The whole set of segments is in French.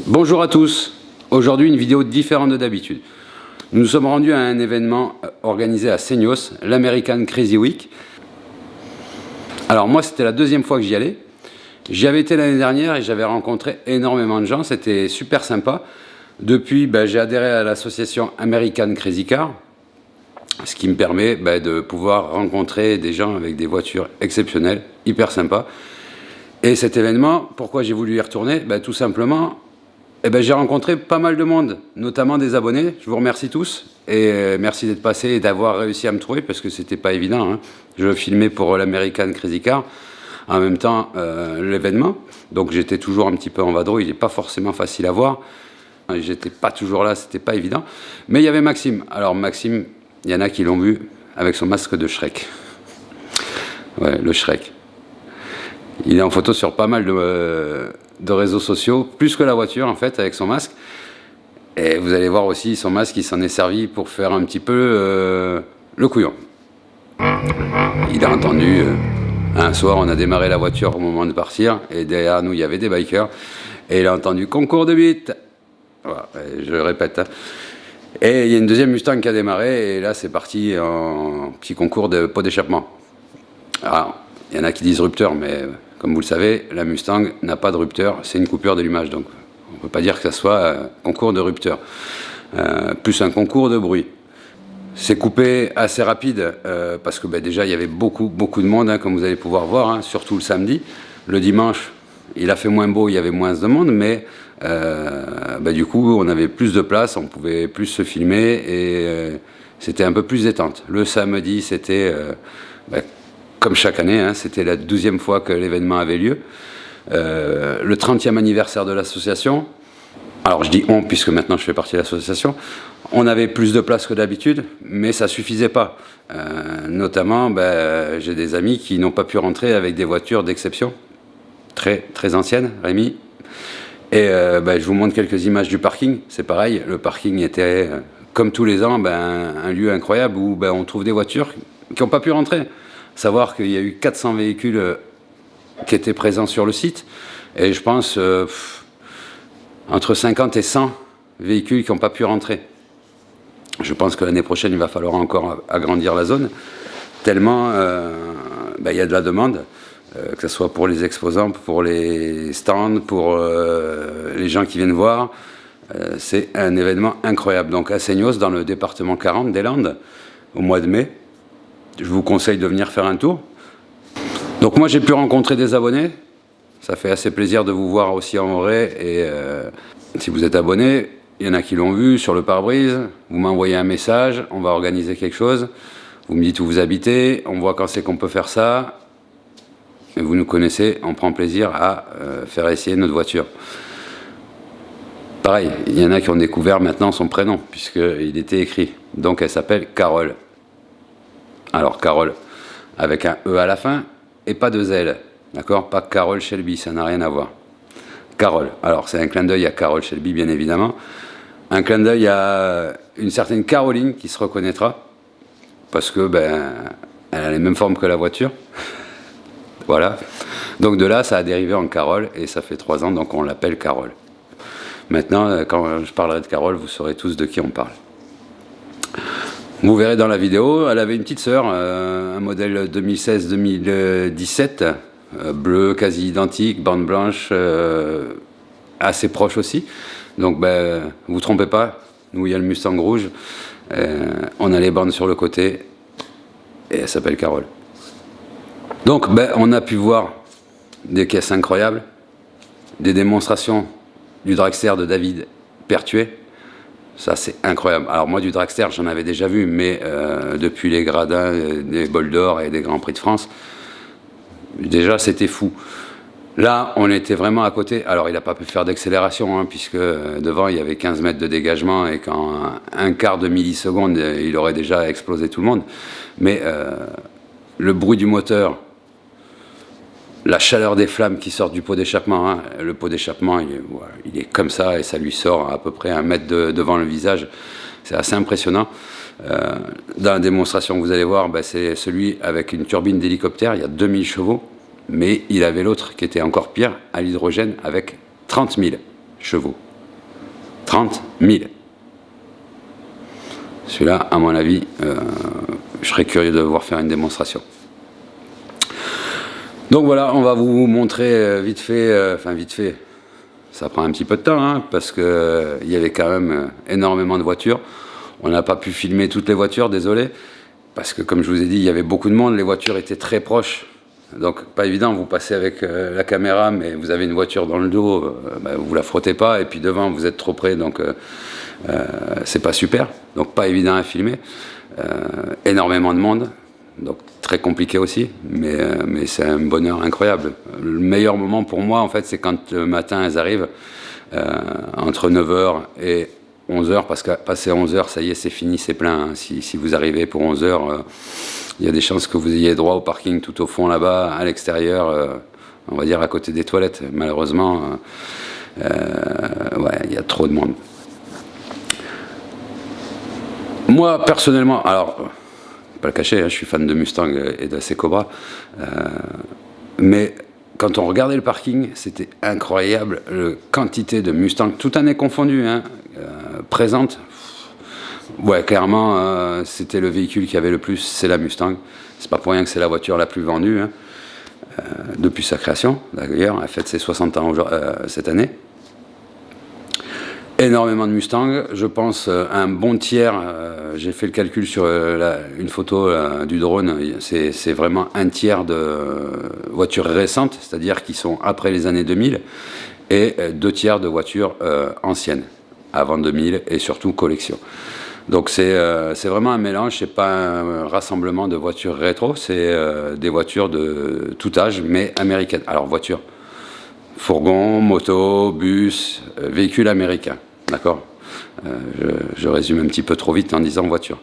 Bonjour à tous, aujourd'hui une vidéo différente de d'habitude. Nous nous sommes rendus à un événement organisé à Seignos, l'American Crazy Week. Alors moi c'était la deuxième fois que j'y allais. J'y avais été l'année dernière et j'avais rencontré énormément de gens, c'était super sympa. Depuis j'ai adhéré à l'association American Crazy Car, ce qui me permet de pouvoir rencontrer des gens avec des voitures exceptionnelles, hyper sympas. Et cet événement, pourquoi j'ai voulu y retourner? Tout simplement, j'ai rencontré pas mal de monde, notamment des abonnés. Je vous remercie tous et merci d'être passé et d'avoir réussi à me trouver parce que c'était pas évident, hein. Je filmais pour l'American Crazy Car, en même temps l'événement. Donc j'étais toujours un petit peu en vadrouille, il n'est pas forcément facile à voir. J'étais pas toujours là, c'était pas évident. Mais il y avait Maxime. Alors Maxime, il y en a qui l'ont vu avec son masque de Shrek. Ouais, le Shrek. Il est en photo sur pas mal de réseaux sociaux, plus que la voiture en fait, avec son masque. Et vous allez voir aussi son masque, il s'en est servi pour faire un petit peu le couillon. Il a entendu, un soir on a démarré la voiture au moment de partir, et derrière nous il y avait des bikers, et il a entendu concours de bite. Voilà, je le répète. Hein. Et il y a une deuxième Mustang qui a démarré, et là c'est parti en petit concours de pot d'échappement. Alors, il y en a qui disent rupteur, mais comme vous le savez, la Mustang n'a pas de rupteur, c'est une coupure d'allumage. Donc on ne peut pas dire que ça soit un concours de rupteur, plus un concours de bruit. C'est coupé assez rapide, parce que déjà il y avait beaucoup de monde, hein, comme vous allez pouvoir voir, hein, surtout le samedi. Le dimanche, il a fait moins beau, il y avait moins de monde, mais du coup on avait plus de place, on pouvait plus se filmer, et c'était un peu plus détente. Le samedi, c'était... comme chaque année, hein, c'était la 12e fois que l'événement avait lieu. Le 30e anniversaire de l'association. Alors je dis on, puisque maintenant je fais partie de l'association. On avait plus de place que d'habitude, mais ça ne suffisait pas. Notamment, j'ai des amis qui n'ont pas pu rentrer avec des voitures d'exception, très anciennes, Rémi. Et je vous montre quelques images du parking. C'est pareil, le parking était, comme tous les ans, un lieu incroyable où on trouve des voitures qui n'ont pas pu rentrer. Savoir qu'il y a eu 400 véhicules qui étaient présents sur le site, et je pense entre 50 et 100 véhicules qui n'ont pas pu rentrer. Je pense que l'année prochaine, il va falloir encore agrandir la zone, tellement il y a de la demande, que ce soit pour les exposants, pour les stands, pour les gens qui viennent voir. C'est un événement incroyable. Donc à Seignos, dans le département 40 des Landes, au mois de mai, je vous conseille de venir faire un tour. Donc moi j'ai pu rencontrer des abonnés, ça fait assez plaisir de vous voir aussi en vrai, et si vous êtes abonné, il y en a qui l'ont vu sur le pare-brise, vous m'envoyez un message, on va organiser quelque chose, vous me dites où vous habitez, on voit quand c'est qu'on peut faire ça, et vous nous connaissez, on prend plaisir à faire essayer notre voiture. Pareil, il y en a qui ont découvert maintenant son prénom, puisqu'il était écrit, donc elle s'appelle Carole. Alors Carole, avec un E à la fin, et pas de Z, d'accord? Pas Carole Shelby, ça n'a rien à voir. Carole, alors c'est un clin d'œil à Carole Shelby, bien évidemment. Un clin d'œil à une certaine Caroline qui se reconnaîtra, parce que elle a les mêmes formes que la voiture. Voilà. Donc de là, ça a dérivé en Carole, et ça fait 3 ans, donc on l'appelle Carole. Maintenant, quand je parlerai de Carole, vous saurez tous de qui on parle. Vous verrez dans la vidéo, elle avait une petite sœur, un modèle 2016-2017, bleu quasi identique, bande blanche, assez proche aussi. Donc vous trompez pas, nous il y a le Mustang rouge, on a les bandes sur le côté, et elle s'appelle Carole. Donc on a pu voir des caisses incroyables, des démonstrations du dragster de David Pertuis. Ça, c'est incroyable. Alors moi, du dragster, j'en avais déjà vu, mais depuis les gradins des bols d'or et des Grands Prix de France, déjà, c'était fou. Là, on était vraiment à côté. Alors, il n'a pas pu faire d'accélération, hein, puisque devant, il y avait 15 mètres de dégagement, et qu'en un quart de milliseconde, il aurait déjà explosé tout le monde. Mais le bruit du moteur, la chaleur des flammes qui sortent du pot d'échappement, hein. Le pot d'échappement, il est comme ça, et ça lui sort à peu près 1 mètre devant le visage. C'est assez impressionnant. Dans la démonstration que vous allez voir, c'est celui avec une turbine d'hélicoptère, il y a 2000 chevaux, mais il avait l'autre qui était encore pire, à l'hydrogène, avec 30 000 chevaux. 30 000. Celui-là, à mon avis, je serais curieux de voir faire une démonstration. Donc voilà, on va vous montrer vite fait, vite fait, ça prend un petit peu de temps, hein, parce que il y avait quand même énormément de voitures. On n'a pas pu filmer toutes les voitures, désolé, parce que comme je vous ai dit, il y avait beaucoup de monde, les voitures étaient très proches, donc pas évident, vous passez avec la caméra, mais vous avez une voiture dans le dos, vous la frottez pas, et puis devant, vous êtes trop près, donc c'est pas super, donc pas évident à filmer, énormément de monde, donc très compliqué aussi, mais c'est un bonheur incroyable. Le meilleur moment pour moi, en fait, c'est quand le matin elles arrivent, entre 9h et 11h, parce qu'à passer 11h, ça y est, c'est fini, c'est plein. Hein. Si vous arrivez pour 11h, il y a des chances que vous ayez droit au parking tout au fond là-bas, à l'extérieur, on va dire à côté des toilettes. Malheureusement, ouais, il y a trop de monde. Moi, personnellement, alors, pas le cacher, hein, je suis fan de Mustang et d'AC Cobra, mais quand on regardait le parking, c'était incroyable, la quantité de Mustang, toute année confondue, hein, présente. Ouais, clairement, c'était le véhicule qui avait le plus, c'est la Mustang. C'est pas pour rien que c'est la voiture la plus vendue, hein, depuis sa création. D'ailleurs, elle fête ses 60 ans cette année. Énormément de Mustang, je pense un bon tiers, j'ai fait le calcul sur une photo du drone, c'est vraiment un tiers de voitures récentes, c'est-à-dire qui sont après les années 2000, et 2 tiers de voitures anciennes, avant 2000, et surtout collection. Donc c'est vraiment un mélange, c'est pas un rassemblement de voitures rétro, c'est des voitures de tout âge, mais américaines. Alors voitures, fourgon, moto, bus, véhicule américain. D'accord, je résume un petit peu trop vite en disant voiture.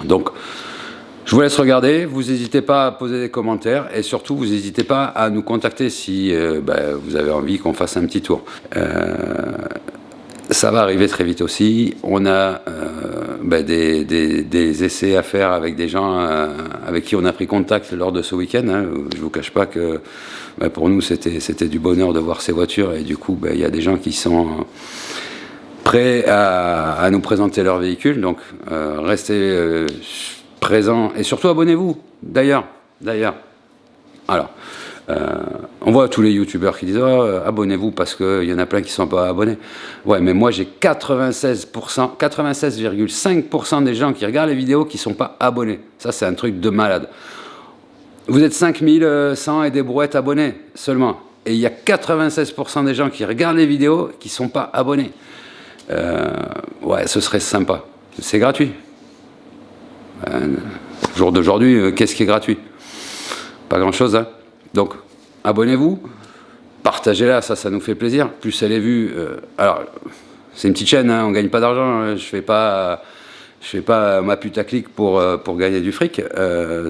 Donc, je vous laisse regarder. Vous n'hésitez pas à poser des commentaires et surtout, vous n'hésitez pas à nous contacter si vous avez envie qu'on fasse un petit tour. Ça va arriver très vite aussi. On a des essais à faire avec des gens avec qui on a pris contact lors de ce week-end. Hein. Je ne vous cache pas que pour nous, c'était du bonheur de voir ces voitures. Et du coup, il y a des gens qui sont prêts à nous présenter leur véhicule. Donc, restez présents et surtout abonnez-vous. D'ailleurs. Alors, on voit tous les youtubeurs qui disent abonnez-vous parce qu'il y en a plein qui ne sont pas abonnés. Ouais, mais moi j'ai 96,5% des gens qui regardent les vidéos qui ne sont pas abonnés. Ça, c'est un truc de malade. Vous êtes 5100 et des brouettes abonnés seulement. Et il y a 96% des gens qui regardent les vidéos qui ne sont pas abonnés. Ouais, ce serait sympa. C'est gratuit. Jour d'aujourd'hui, qu'est-ce qui est gratuit? Pas grand-chose, hein. Donc, abonnez-vous, partagez-la, ça nous fait plaisir. Plus elle est vue, alors, c'est une petite chaîne, hein, on ne gagne pas d'argent, hein, je fais pas ma putaclic pour gagner du fric.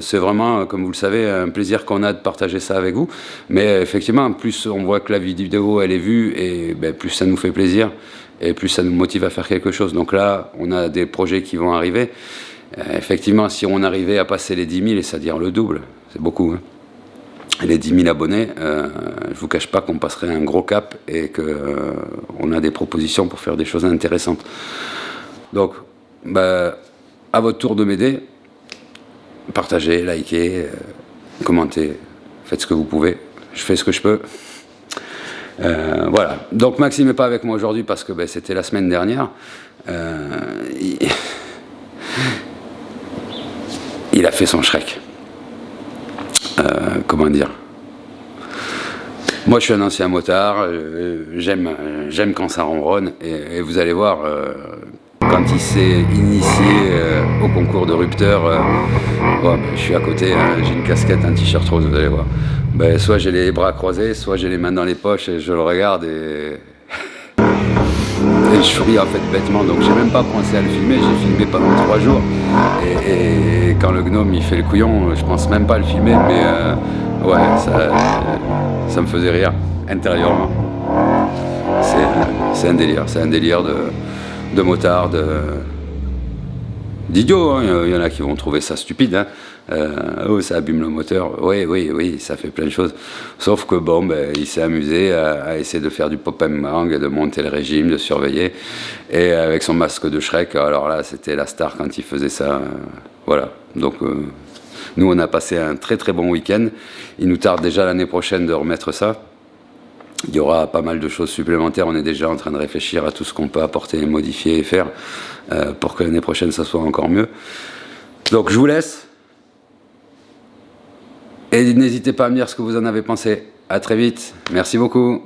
C'est vraiment, comme vous le savez, un plaisir qu'on a de partager ça avec vous. Mais effectivement, plus on voit que la vidéo, elle est vue, et plus ça nous fait plaisir, et plus ça nous motive à faire quelque chose. Donc là, on a des projets qui vont arriver. Effectivement, si on arrivait à passer les 10 000, c'est-à-dire le double, c'est beaucoup, hein. Les 10 000 abonnés, je ne vous cache pas qu'on passerait un gros cap et qu'on a des propositions pour faire des choses intéressantes. Donc, à votre tour de m'aider, partagez, likez, commentez, faites ce que vous pouvez, je fais ce que je peux. Voilà, donc Maxime n'est pas avec moi aujourd'hui parce que c'était la semaine dernière. Il a fait son Shrek. Comment dire, moi je suis un ancien motard, j'aime quand ça ronronne et vous allez voir quand il s'est initié au concours de rupteur, je suis à côté, hein, j'ai une casquette, un t-shirt rose, vous allez voir, soit j'ai les bras croisés, soit j'ai les mains dans les poches et je le regarde et je souris en fait bêtement, donc j'ai même pas pensé à le filmer, j'ai filmé pendant 3 jours et quand le gnome il fait le couillon, je pense même pas à le filmer, mais ouais, ça me faisait rire intérieurement. C'est un délire de motard, d'idiot, hein. Il y en a qui vont trouver ça stupide, hein. Oh, ça abîme le moteur. Oui, ça fait plein de choses. Sauf que bon, ben, il s'est amusé à essayer de faire du pop and bang, de monter le régime, de surveiller. Et avec son masque de Shrek, alors là, c'était la star quand il faisait ça. Voilà. Donc, nous, on a passé un très très bon week-end. Il nous tarde déjà l'année prochaine de remettre ça. Il y aura pas mal de choses supplémentaires. On est déjà en train de réfléchir à tout ce qu'on peut apporter, modifier et faire pour que l'année prochaine, ça soit encore mieux. Donc, je vous laisse. Et n'hésitez pas à me dire ce que vous en avez pensé. À très vite. Merci beaucoup.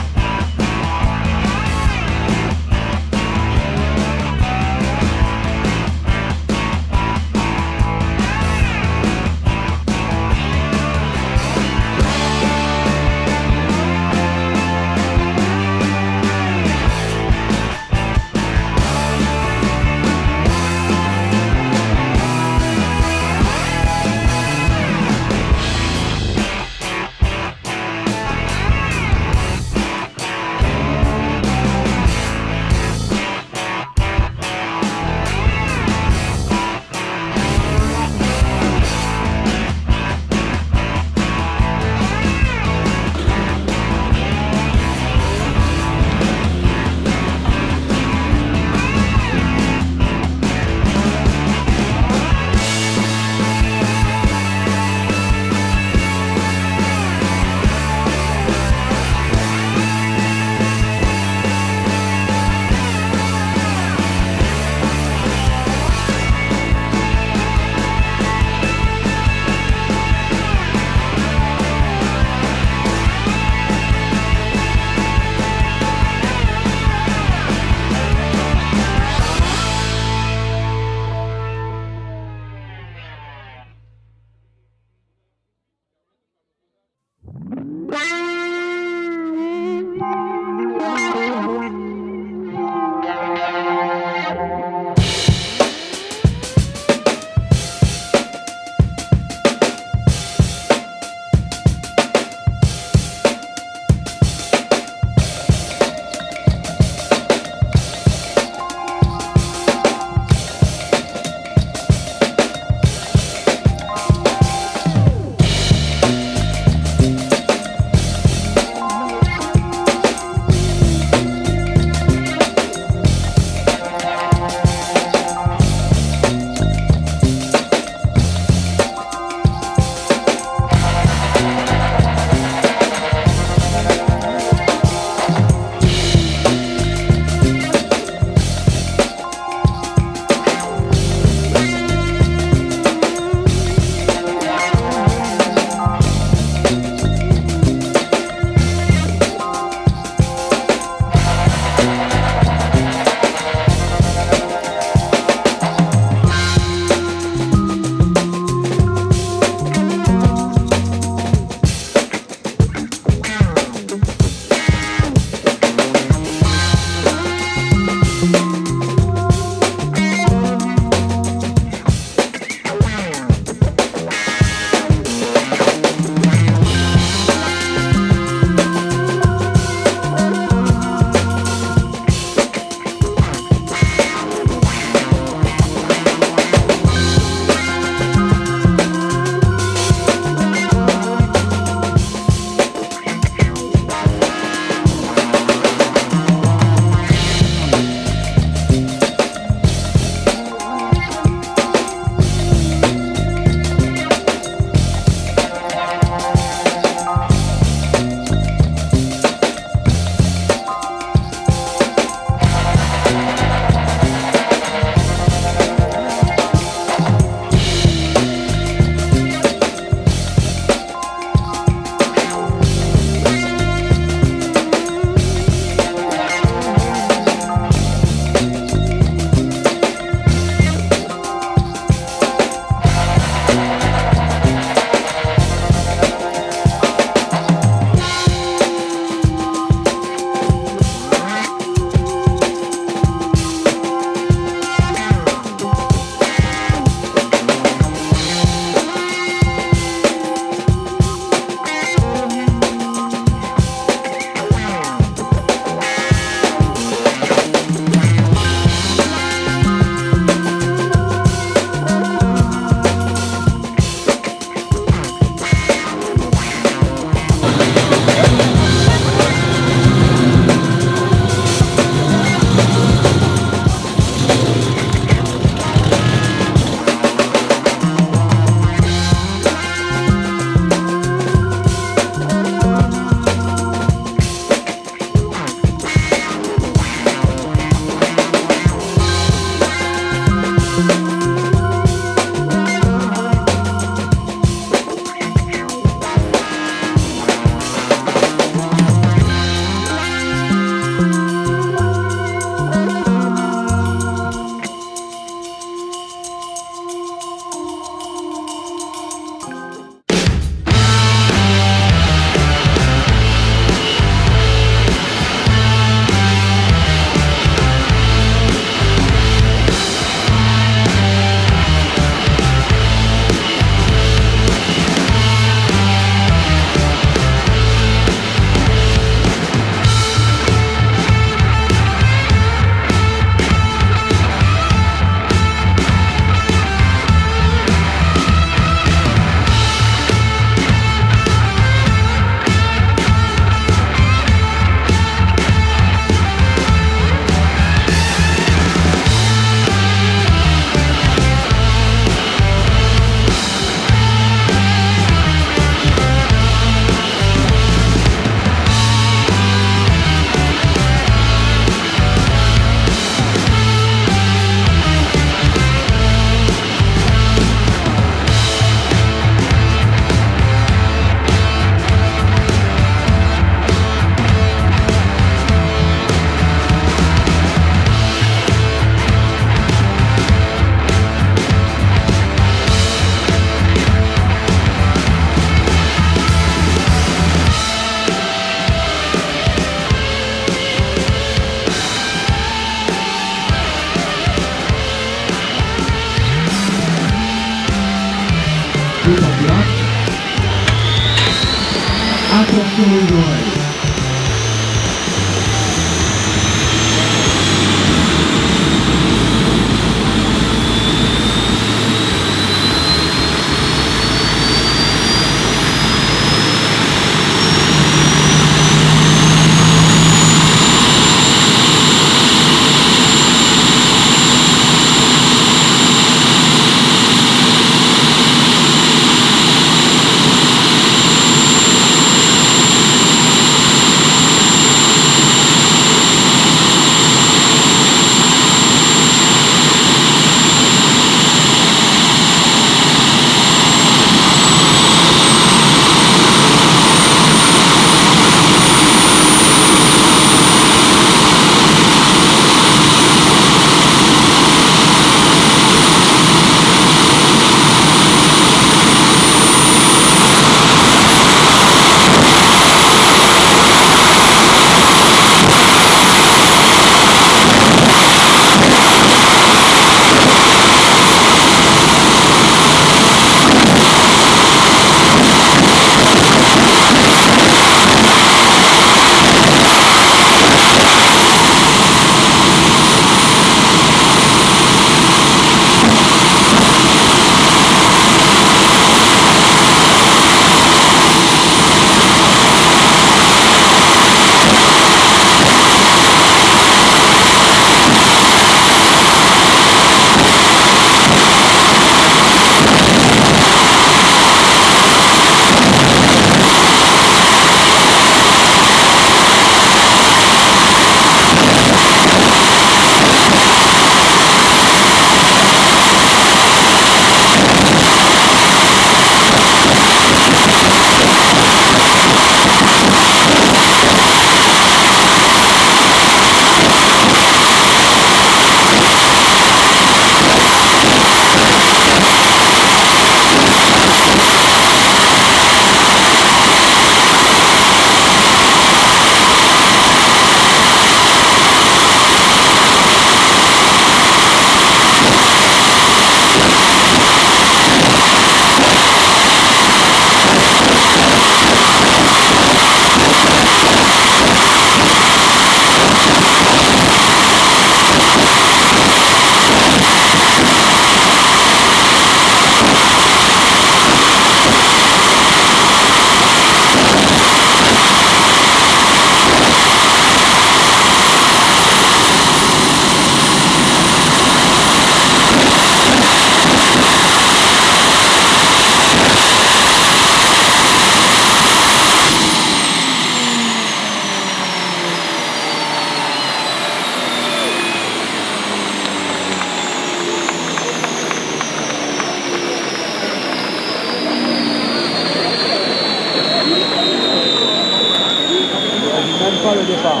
pas le départ.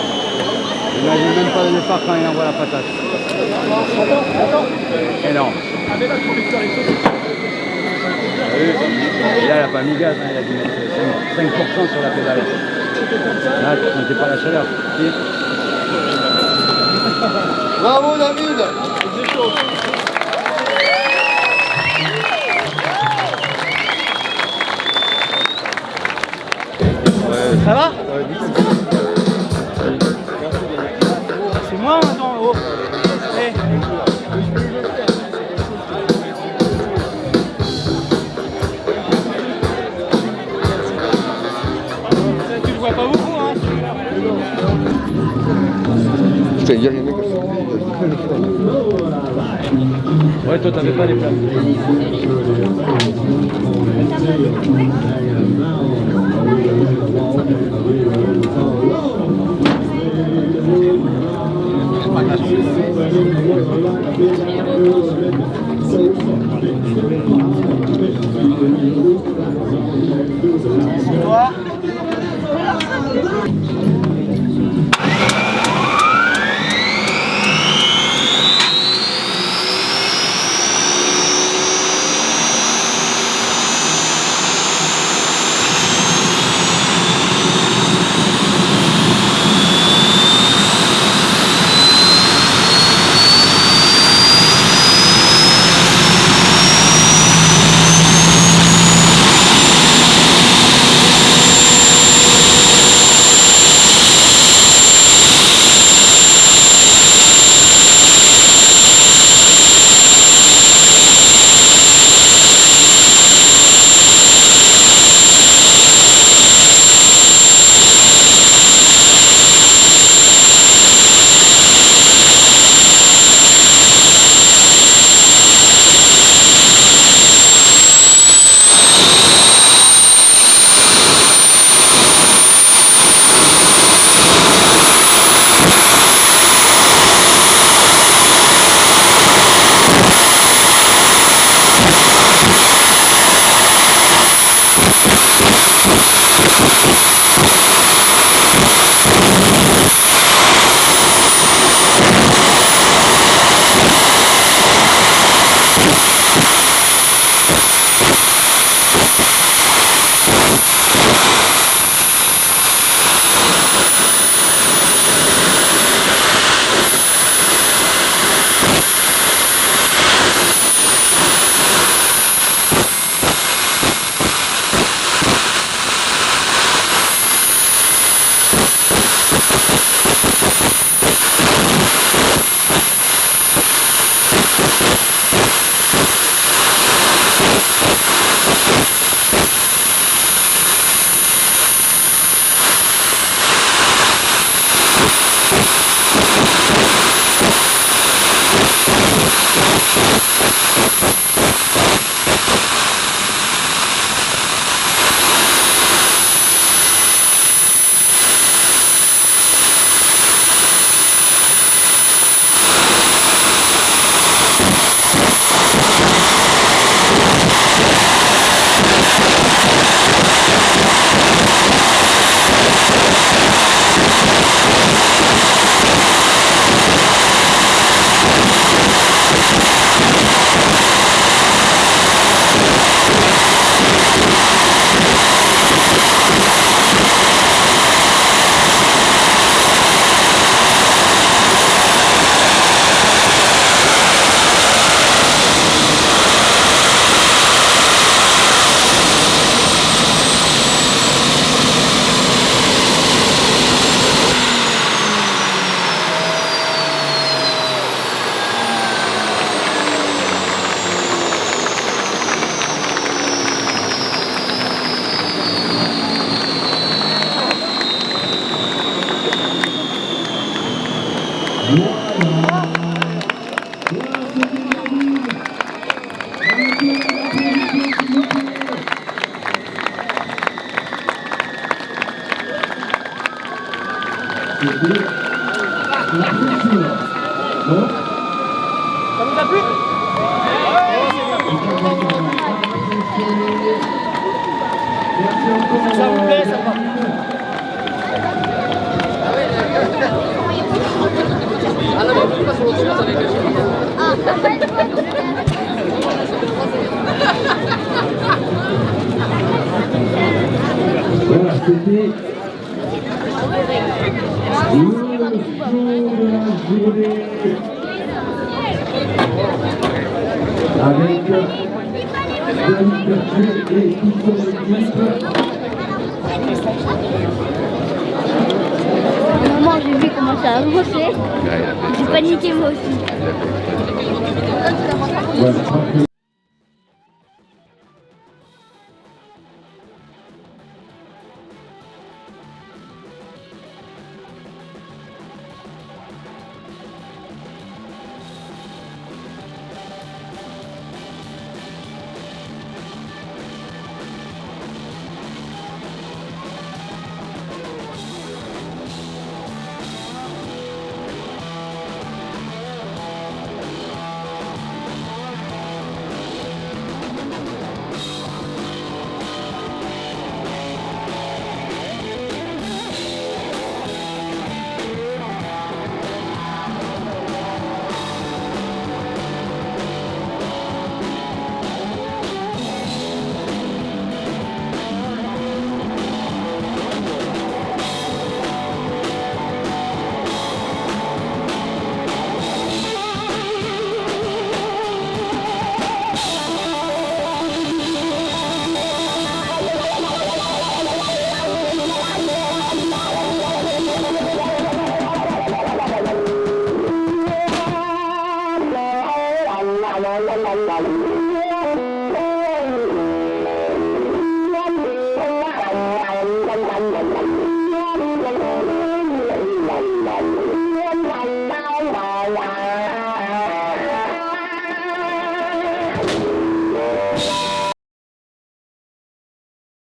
Il n'imagine même pas le départ quand il envoie la patate. Énorme. Et là, il n'a pas mis gaz, hein, il a dû mettre 5% sur la pédale. Là, tu ne sentais pas la chaleur. Si. Bravo David. C'est chaud. Ça va? C'est moi maintenant, oh. Hey. Tu le vois pas beaucoup, hein? Je t'ai dit, il y a mec. Ouais, toi, t'avais pas les places. Toi? Ça vous a plu? Ça vous plaît, ça va? Voilà, c'était le show de la journée avec David Berger et toute son équipe. À un moment, j'ai vu comment ça avançait. J'ai paniqué moi aussi. Voilà. La la la la la.